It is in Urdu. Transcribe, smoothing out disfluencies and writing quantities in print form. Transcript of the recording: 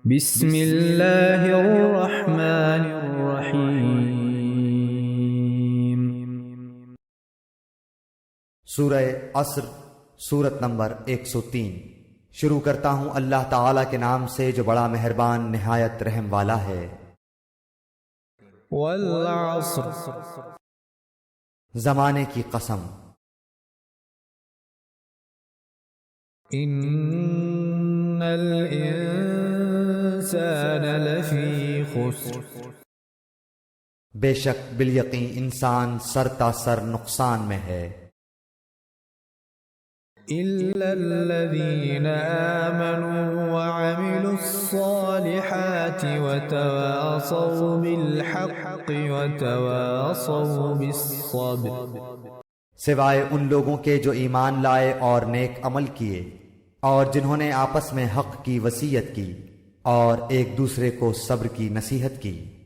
بسم اللہ الرحمن الرحیم۔ سورہ عصر، سورت نمبر 103۔ شروع کرتا ہوں اللہ تعالی کے نام سے جو بڑا مہربان نہایت رحم والا ہے۔ والعصر، زمانے کی قسم۔ ان الانسان لفی خسر، بے شک بالیقین انسان سر تا سر نقصان میں ہے، الا الذین آمنوا وعملوا الصالحات وتواصوا بالحق وتواصوا بالصبر۔ سوائے ان لوگوں کے جو ایمان لائے اور نیک عمل کیے، اور جنہوں نے آپس میں حق کی وصیت کی اور ایک دوسرے کو صبر کی نصیحت کی۔